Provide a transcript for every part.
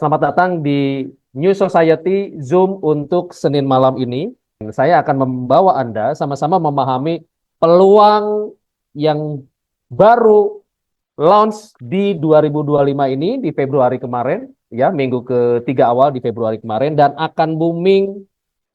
Selamat datang di New Society Zoom untuk Senin malam ini. Saya akan membawa Anda sama-sama memahami peluang yang baru launch di 2025 ini di Februari kemarin, ya, minggu ketiga awal di Februari kemarin dan akan booming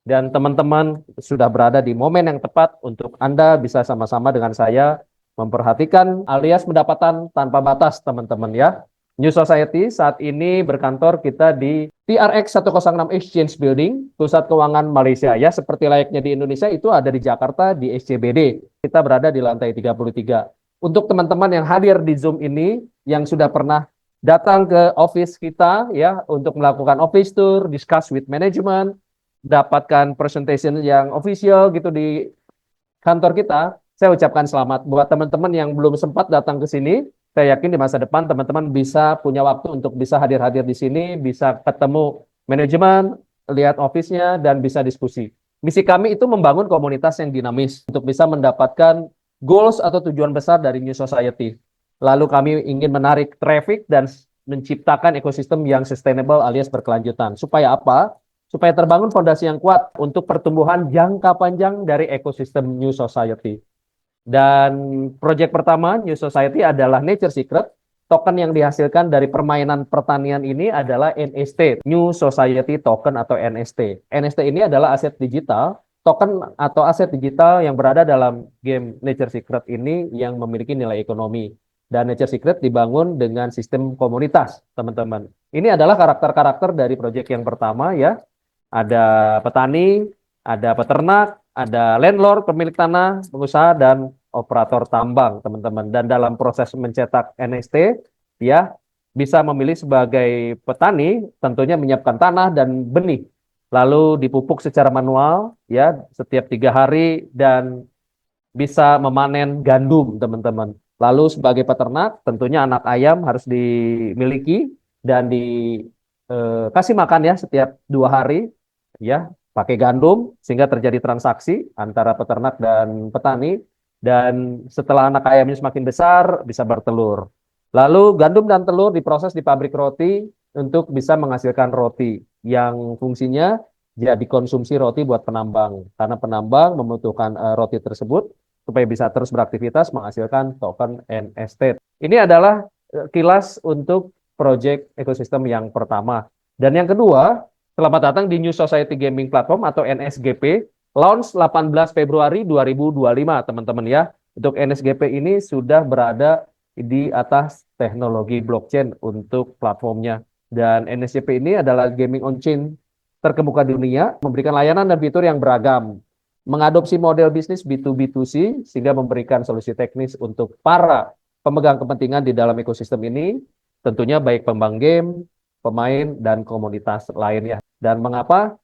dan teman-teman sudah berada di momen yang tepat untuk Anda bisa sama-sama dengan saya memperhatikan alias pendapatan tanpa batas, teman-teman ya. New Society saat ini berkantor kita di TRX 106 Exchange Building, Pusat Keuangan Malaysia. Ya, seperti layaknya di Indonesia itu ada di Jakarta di SCBD. Kita berada di lantai 33. Untuk teman-teman yang hadir di Zoom ini, yang sudah pernah datang ke office kita ya untuk melakukan office tour, discuss with management, dapatkan presentation yang official gitu di kantor kita, saya ucapkan selamat. Buat teman-teman yang belum sempat datang ke sini, saya yakin di masa depan teman-teman bisa punya waktu untuk bisa hadir-hadir di sini, bisa ketemu manajemen, lihat office-nya, dan bisa diskusi. Misi kami itu membangun komunitas yang dinamis untuk bisa mendapatkan goals atau tujuan besar dari New Society. Lalu kami ingin menarik traffic dan menciptakan ekosistem yang sustainable alias berkelanjutan. Supaya apa? Supaya terbangun fondasi yang kuat untuk pertumbuhan jangka panjang dari ekosistem New Society. Dan proyek pertama New Society adalah Nature Secret. Token yang dihasilkan dari permainan pertanian ini adalah NST, New Society Token atau NST. NST ini adalah aset digital, token atau aset digital yang berada dalam game Nature Secret ini yang memiliki nilai ekonomi. Dan Nature Secret dibangun dengan sistem komunitas, teman-teman. Ini adalah karakter-karakter dari proyek yang pertama ya. Ada petani, ada peternak, ada landlord, pemilik tanah, pengusaha, dan operator tambang, teman-teman. Dan dalam proses mencetak NFT, ya bisa memilih sebagai petani, tentunya menyiapkan tanah dan benih, lalu dipupuk secara manual, ya setiap 3 hari dan bisa memanen gandum, teman-teman. Lalu sebagai peternak, tentunya anak ayam harus dimiliki dan dikasih makan ya setiap 2 hari ya pakai gandum sehingga terjadi transaksi antara peternak dan petani dan setelah anak ayamnya semakin besar bisa bertelur. Lalu gandum dan telur diproses di pabrik roti untuk bisa menghasilkan roti yang fungsinya jadi konsumsi roti buat penambang karena penambang membutuhkan roti tersebut supaya bisa terus beraktivitas menghasilkan token NFT. Ini adalah kilas untuk proyek ekosistem yang pertama. Dan yang kedua, selamat datang di New Society Gaming Platform atau NSGP, launch 18 Februari 2025, teman-teman ya. Untuk NSGP ini sudah berada di atas teknologi blockchain untuk platformnya. Dan NSGP ini adalah gaming on-chain terkemuka di dunia, memberikan layanan dan fitur yang beragam, mengadopsi model bisnis B2B2C, sehingga memberikan solusi teknis untuk para pemegang kepentingan di dalam ekosistem ini, tentunya baik pembang game, pemain, dan komunitas lainnya. Dan mengapa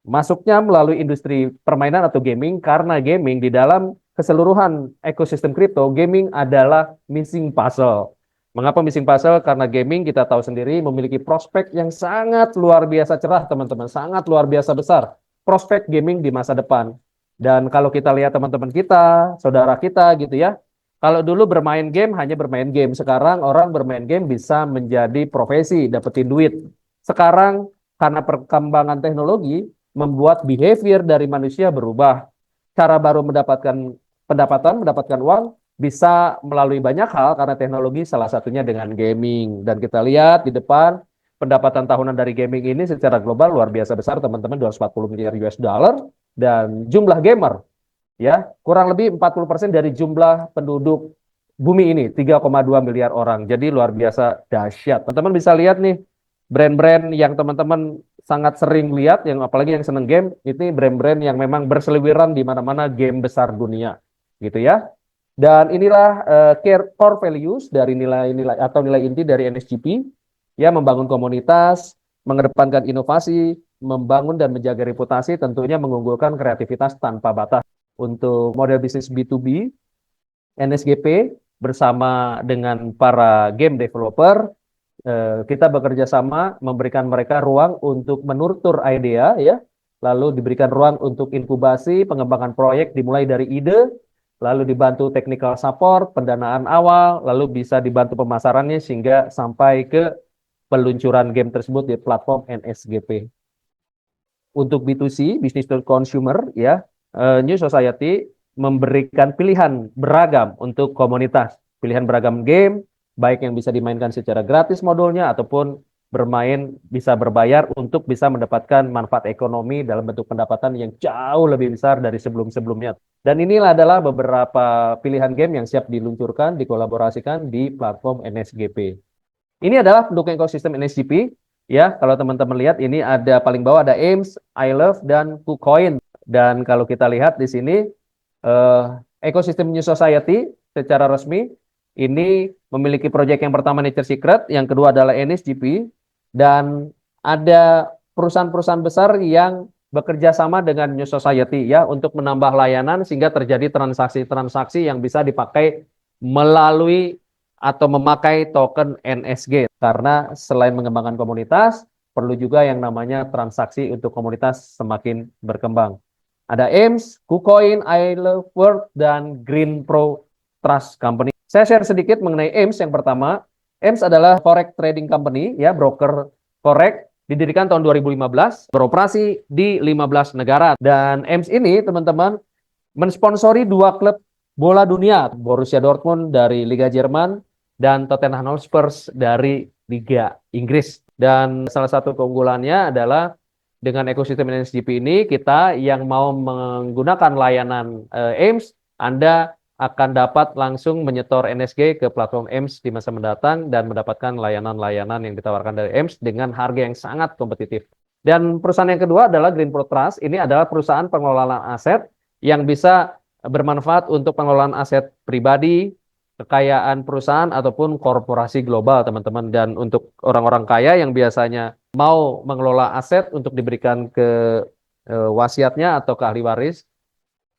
masuknya melalui industri permainan atau gaming? Karena gaming di dalam keseluruhan ekosistem kripto, gaming adalah missing puzzle. Mengapa missing puzzle? Karena gaming kita tahu sendiri memiliki prospek yang sangat luar biasa cerah, teman-teman. Sangat luar biasa besar. Prospek gaming di masa depan. Dan kalau kita lihat teman-teman kita, saudara kita gitu ya, kalau dulu bermain game hanya bermain game, sekarang orang bermain game bisa menjadi profesi, dapetin duit. Sekarang karena perkembangan teknologi membuat behavior dari manusia berubah. Cara baru mendapatkan pendapatan, mendapatkan uang bisa melalui banyak hal karena teknologi salah satunya dengan gaming. Dan kita lihat di depan pendapatan tahunan dari gaming ini secara global luar biasa besar teman-teman 240 miliar US dollar dan jumlah gamer ya kurang lebih 40% dari jumlah penduduk bumi ini 3,2 miliar orang. Jadi luar biasa dahsyat. Teman-teman bisa lihat nih brand-brand yang teman-teman sangat sering lihat, yang apalagi yang seneng game, ini brand-brand yang memang berseliweran di mana-mana game besar dunia, gitu ya. Dan inilah core values dari nilai-nilai atau nilai inti dari NSGP, ya membangun komunitas, mengedepankan inovasi, membangun dan menjaga reputasi, tentunya mengunggulkan kreativitas tanpa batas. Untuk model bisnis B2B, NSGP bersama dengan para game developer kita bekerja sama memberikan mereka ruang untuk menurtur idea ya, lalu diberikan ruang untuk inkubasi, pengembangan proyek dimulai dari ide, lalu dibantu technical support, pendanaan awal, lalu bisa dibantu pemasarannya sehingga sampai ke peluncuran game tersebut di platform NSGP. Untuk B2C, business to consumer, ya, New Society memberikan pilihan beragam untuk komunitas, pilihan beragam game, baik yang bisa dimainkan secara gratis modulnya ataupun bermain bisa berbayar untuk bisa mendapatkan manfaat ekonomi dalam bentuk pendapatan yang jauh lebih besar dari sebelum-sebelumnya. Dan inilah adalah beberapa pilihan game yang siap diluncurkan, dikolaborasikan di platform NSGP. Ini adalah pendukung ekosistem NSGP. Ya, kalau teman-teman lihat ini ada paling bawah ada AIMS, iLove, dan KuCoin. Dan kalau kita lihat di sini ekosistem New Society secara resmi ini memiliki proyek yang pertama Nature Secret, yang kedua adalah NSGP, dan ada perusahaan-perusahaan besar yang bekerja sama dengan New Society ya untuk menambah layanan sehingga terjadi transaksi-transaksi yang bisa dipakai melalui atau memakai token NSG. Karena selain mengembangkan komunitas, perlu juga yang namanya transaksi untuk komunitas semakin berkembang. Ada AIMS, KuCoin, iLove World, dan Green Pro Trust Company. Saya share sedikit mengenai AIMS yang pertama. AIMS adalah Forex Trading Company, ya, broker Forex, didirikan tahun 2015, beroperasi di 15 negara. Dan AIMS ini, teman-teman, mensponsori dua klub bola dunia, Borussia Dortmund dari Liga Jerman dan Tottenham Hotspur dari Liga Inggris. Dan salah satu keunggulannya adalah dengan ekosistem NSGP ini, kita yang mau menggunakan layanan AIMS, Anda akan dapat langsung menyetor NSG ke platform AIMS di masa mendatang dan mendapatkan layanan-layanan yang ditawarkan dari AIMS dengan harga yang sangat kompetitif. Dan perusahaan yang kedua adalah Green Pro Trust. Ini adalah perusahaan pengelolaan aset yang bisa bermanfaat untuk pengelolaan aset pribadi, kekayaan perusahaan ataupun korporasi global, teman-teman. Dan untuk orang-orang kaya yang biasanya mau mengelola aset untuk diberikan ke wasiatnya atau ke ahli waris,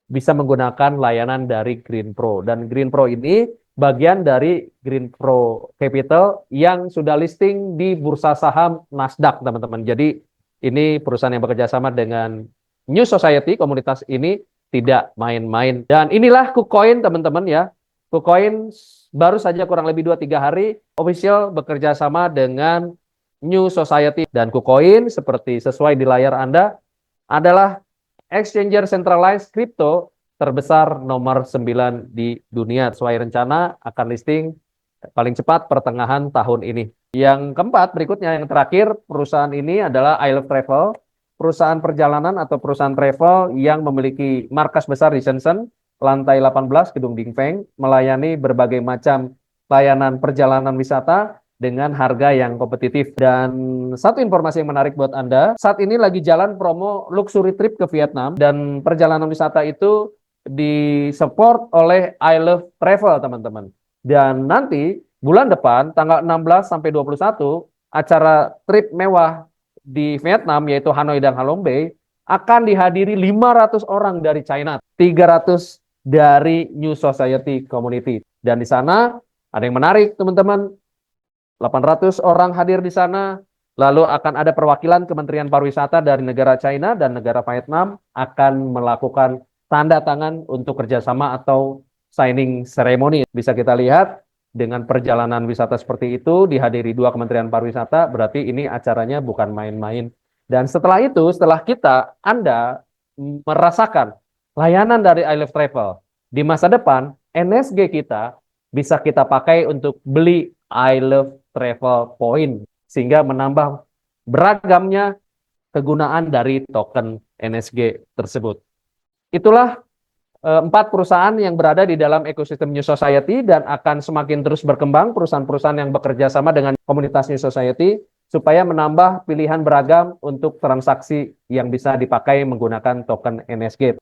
bisa menggunakan layanan dari Green Pro. Dan Green Pro ini bagian dari Green Pro Capital yang sudah listing di bursa saham Nasdaq, teman-teman. Jadi ini perusahaan yang bekerja sama dengan New Society, komunitas ini tidak main-main. Dan inilah KuCoin, teman-teman ya. KuCoin baru saja kurang lebih 2-3 hari official bekerja sama dengan New Society. Dan KuCoin seperti sesuai di layar Anda adalah exchanger centralized crypto terbesar nomor 9 di dunia. Sesuai rencana akan listing paling cepat pertengahan tahun ini. Yang keempat, berikutnya yang terakhir, perusahaan ini adalah iLove Travel, perusahaan perjalanan atau perusahaan travel yang memiliki markas besar di Shenzhen, lantai 18 Gedung Dingfeng, melayani berbagai macam layanan perjalanan wisata dengan harga yang kompetitif. Dan satu informasi yang menarik buat Anda, saat ini lagi jalan promo luxury trip ke Vietnam dan perjalanan wisata itu disupport oleh iLove Travel, teman-teman. Dan nanti bulan depan tanggal 16 sampai 21 acara trip mewah di Vietnam yaitu Hanoi dan Halong Bay akan dihadiri 500 orang dari China, 300 dari New Society Community. Dan di sana ada yang menarik, teman-teman. 800 orang hadir di sana, lalu akan ada perwakilan Kementerian Pariwisata dari negara China dan negara Vietnam akan melakukan tanda tangan untuk kerjasama atau signing ceremony. Bisa kita lihat dengan perjalanan wisata seperti itu dihadiri dua Kementerian Pariwisata, berarti ini acaranya bukan main-main. Dan setelah itu, setelah Anda merasakan layanan dari iLove Travel, di masa depan NSG kita bisa kita pakai untuk beli iLove Travel Point sehingga menambah beragamnya kegunaan dari token NSG tersebut. Itulah 4 perusahaan yang berada di dalam ekosistem New Society dan akan semakin terus berkembang perusahaan-perusahaan yang bekerja sama dengan komunitas New Society supaya menambah pilihan beragam untuk transaksi yang bisa dipakai menggunakan token NSG.